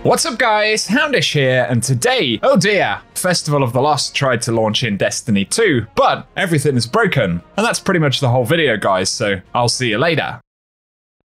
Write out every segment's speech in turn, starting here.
What's up guys, Houndish here, and today, oh dear, Festival of the Lost tried to launch in Destiny 2, but everything is broken. And that's pretty much the whole video guys, so I'll see you later.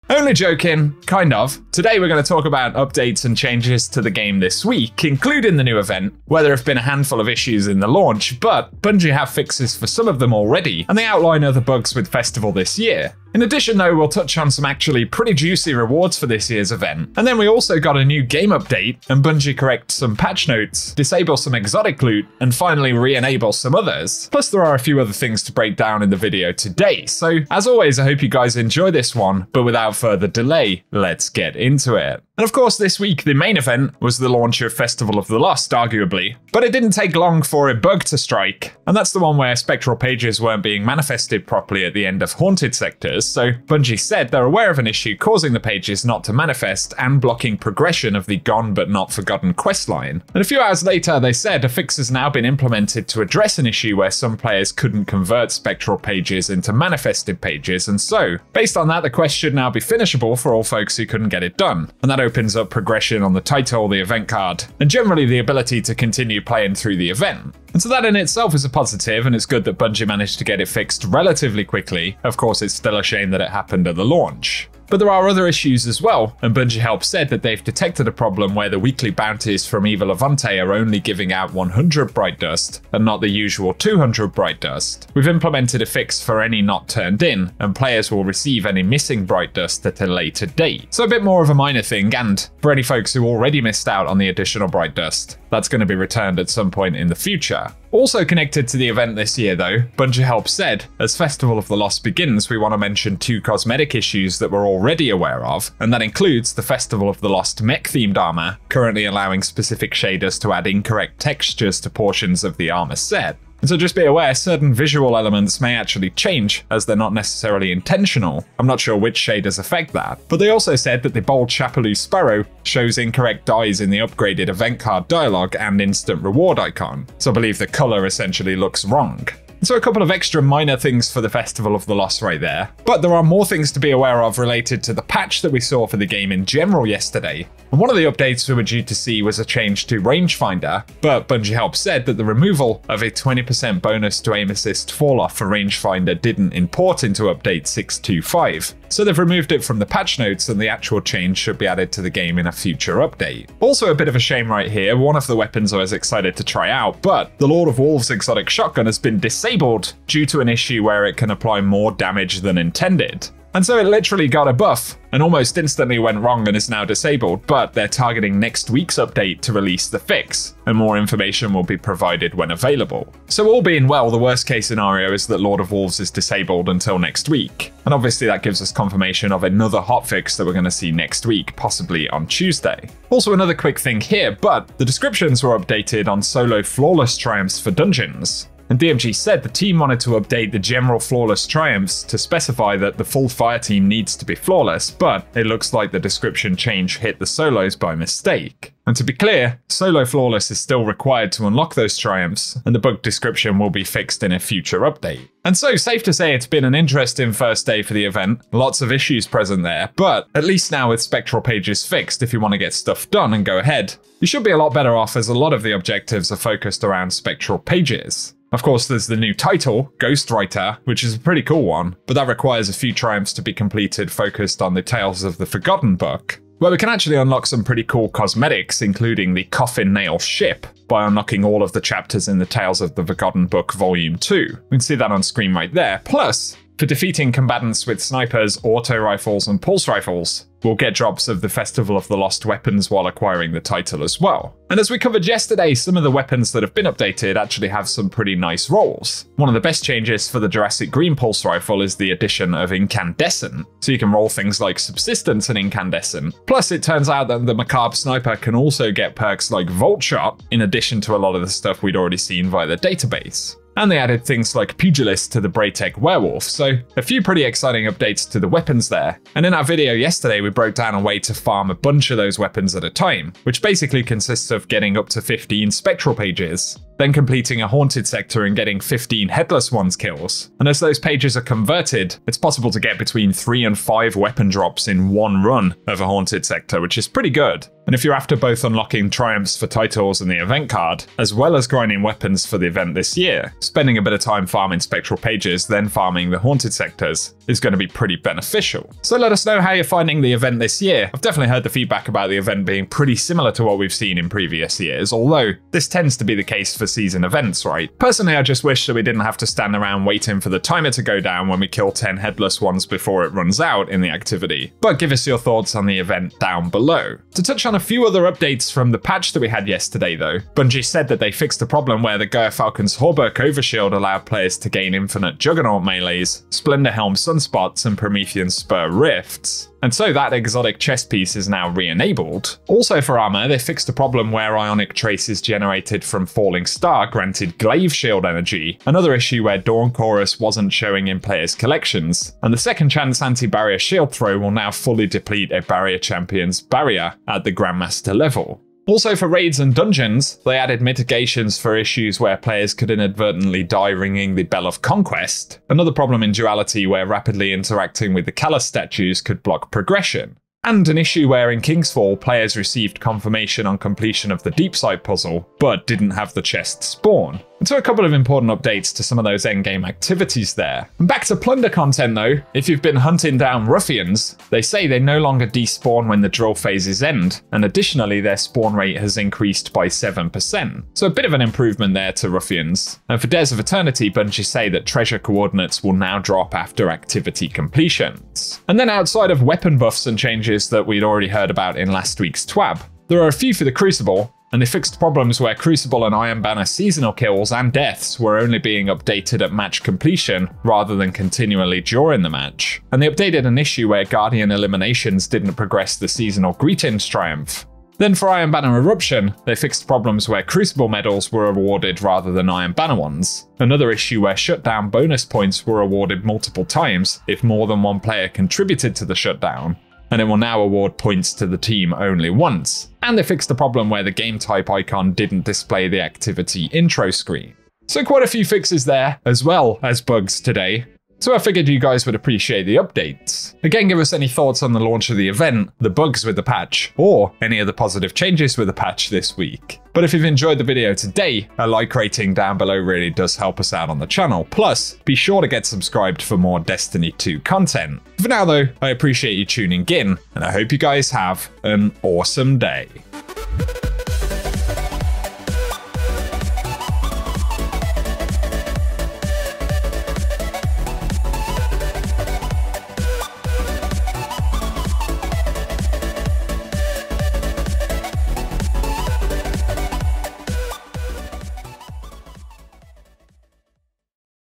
Only joking, kind of. Today we're going to talk about updates and changes to the game this week, including the new event, where there have been a handful of issues in the launch, but Bungie have fixes for some of them already, and they outline other bugs with Festival this year. In addition though, we'll touch on some actually pretty juicy rewards for this year's event. And then we also got a new game update, and Bungie correct some patch notes, disable some exotic loot, and finally re-enable some others. Plus there are a few other things to break down in the video today. So as always, I hope you guys enjoy this one, but without further delay, let's get into it. And of course this week the main event was the launch of Festival of the Lost, arguably. But it didn't take long for a bug to strike, and that's the one where spectral pages weren't being manifested properly at the end of haunted sectors, so Bungie said they're aware of an issue causing the pages not to manifest and blocking progression of the Gone But Not Forgotten questline. And a few hours later they said a fix has now been implemented to address an issue where some players couldn't convert spectral pages into manifested pages, and so, based on that, the quest should now be finishable for all folks who couldn't get it done. And that opens up progression on the title, the event card, and generally the ability to continue playing through the event. And so that in itself is a positive, and it's good that Bungie managed to get it fixed relatively quickly. Of course, it's still a shame that it happened at the launch. But there are other issues as well, and Bungie Help said that they've detected a problem where the weekly bounties from Evil Levante are only giving out 100 bright dust, and not the usual 200 bright dust. We've implemented a fix for any not turned in, and players will receive any missing bright dust at a later date. So a bit more of a minor thing, and for any folks who already missed out on the additional bright dust, that's going to be returned at some point in the future. Also connected to the event this year though, Bungie Help said, as Festival of the Lost begins, we want to mention two cosmetic issues that we're already aware of, and that includes the Festival of the Lost mech-themed armor, currently allowing specific shaders to add incorrect textures to portions of the armor set. And so just be aware, certain visual elements may actually change as they're not necessarily intentional. I'm not sure which shaders affect that, but they also said that the bold Chapelou Sparrow shows incorrect dyes in the upgraded event card dialogue and instant reward icon. So I believe the color essentially looks wrong. So a couple of extra minor things for the Festival of the Lost right there. But there are more things to be aware of related to the patch that we saw for the game in general yesterday. And one of the updates we were due to see was a change to Rangefinder, but Bungie Help said that the removal of a 20% bonus to aim assist falloff for Rangefinder didn't import into update 6.2.5. So they've removed it from the patch notes, and the actual change should be added to the game in a future update. Also a bit of a shame right here, one of the weapons I was excited to try out, but the Lord of Wolves exotic shotgun has been disabled due to an issue where it can apply more damage than intended. And so it literally got a buff and almost instantly went wrong and is now disabled, but they're targeting next week's update to release the fix, and more information will be provided when available. So all being well, the worst case scenario is that Lord of Wolves is disabled until next week. And obviously that gives us confirmation of another hotfix that we're going to see next week, possibly on Tuesday. Also another quick thing here, but the descriptions were updated on solo flawless triumphs for dungeons. And DMG said the team wanted to update the general flawless triumphs to specify that the full fire team needs to be flawless, but it looks like the description change hit the solos by mistake. And to be clear, solo flawless is still required to unlock those triumphs, and the bug description will be fixed in a future update. And so, safe to say it's been an interesting first day for the event, lots of issues present there, but at least now with spectral pages fixed, if you want to get stuff done and go ahead, you should be a lot better off as a lot of the objectives are focused around spectral pages. Of course, there's the new title, Ghostwriter, which is a pretty cool one, but that requires a few triumphs to be completed focused on the Tales of the Forgotten book, where we can actually unlock some pretty cool cosmetics, including the Coffin Nail ship, by unlocking all of the chapters in the Tales of the Forgotten book Volume 2. We can see that on screen right there. Plus, for defeating combatants with snipers, auto rifles, and pulse rifles, we'll get drops of the Festival of the Lost weapons while acquiring the title as well. And as we covered yesterday, some of the weapons that have been updated actually have some pretty nice rolls. One of the best changes for the Jurassic Green pulse rifle is the addition of Incandescent, so you can roll things like Subsistence and Incandescent. Plus, it turns out that the Macabre Sniper can also get perks like Volt Shot, in addition to a lot of the stuff we'd already seen via the database. And they added things like Pugilist to the Braytech Werewolf, so a few pretty exciting updates to the weapons there. And in our video yesterday, we broke down a way to farm a bunch of those weapons at a time, which basically consists of getting up to 15 spectral pages, then completing a haunted sector and getting 15 Headless Ones kills. And as those pages are converted, it's possible to get between 3 and 5 weapon drops in one run of a haunted sector, which is pretty good. And if you're after both unlocking triumphs for titles and the event card, as well as grinding weapons for the event this year, spending a bit of time farming spectral pages, then farming the haunted sectors is going to be pretty beneficial. So let us know how you're finding the event this year. I've definitely heard the feedback about the event being pretty similar to what we've seen in previous years, although this tends to be the case for season events, right? Personally, I just wish that we didn't have to stand around waiting for the timer to go down when we kill 10 Headless Ones before it runs out in the activity. But give us your thoughts on the event down below. To touch on a few other updates from the patch that we had yesterday though, Bungie said that they fixed a problem where the Gerfalcon's Hauberk Overshield allowed players to gain infinite Juggernaut melees, Splendor Helm Sunspots, and Promethean Spur Rifts. And so that exotic chest piece is now re-enabled. Also for armor, they fixed a problem where ionic traces generated from Falling Star granted Glaive Shield energy, another issue where Dawn Chorus wasn't showing in players' collections. And the second chance anti-barrier shield throw will now fully deplete a barrier champion's barrier at the Grandmaster level. Also for raids and dungeons, they added mitigations for issues where players could inadvertently die ringing the Bell of Conquest, another problem in Duality where rapidly interacting with the Callus statues could block progression, and an issue where in Kingsfall players received confirmation on completion of the Deep Sight puzzle, but didn't have the chest spawn. And so a couple of important updates to some of those endgame activities there. And back to Plunder content though, if you've been hunting down ruffians, they say they no longer despawn when the drill phases end, and additionally their spawn rate has increased by 7%. So a bit of an improvement there to ruffians. And for Dares of Eternity, Bungie say that treasure coordinates will now drop after activity completions. And then outside of weapon buffs and changes that we'd already heard about in last week's TWAB, there are a few for the Crucible, and they fixed problems where Crucible and Iron Banner seasonal kills and deaths were only being updated at match completion rather than continually during the match. And they updated an issue where Guardian eliminations didn't progress the seasonal Greetings Triumph. Then for Iron Banner Eruption, they fixed problems where Crucible medals were awarded rather than Iron Banner ones. Another issue where shutdown bonus points were awarded multiple times if more than one player contributed to the shutdown, and it will now award points to the team only once. And they fixed the problem where the game type icon didn't display the activity intro screen. So quite a few fixes there, as well as bugs today. So I figured you guys would appreciate the updates. Again, give us any thoughts on the launch of the event, the bugs with the patch, or any of the positive changes with the patch this week. But if you've enjoyed the video today, a like rating down below really does help us out on the channel. Plus, be sure to get subscribed for more Destiny 2 content. For now though, I appreciate you tuning in, and I hope you guys have an awesome day.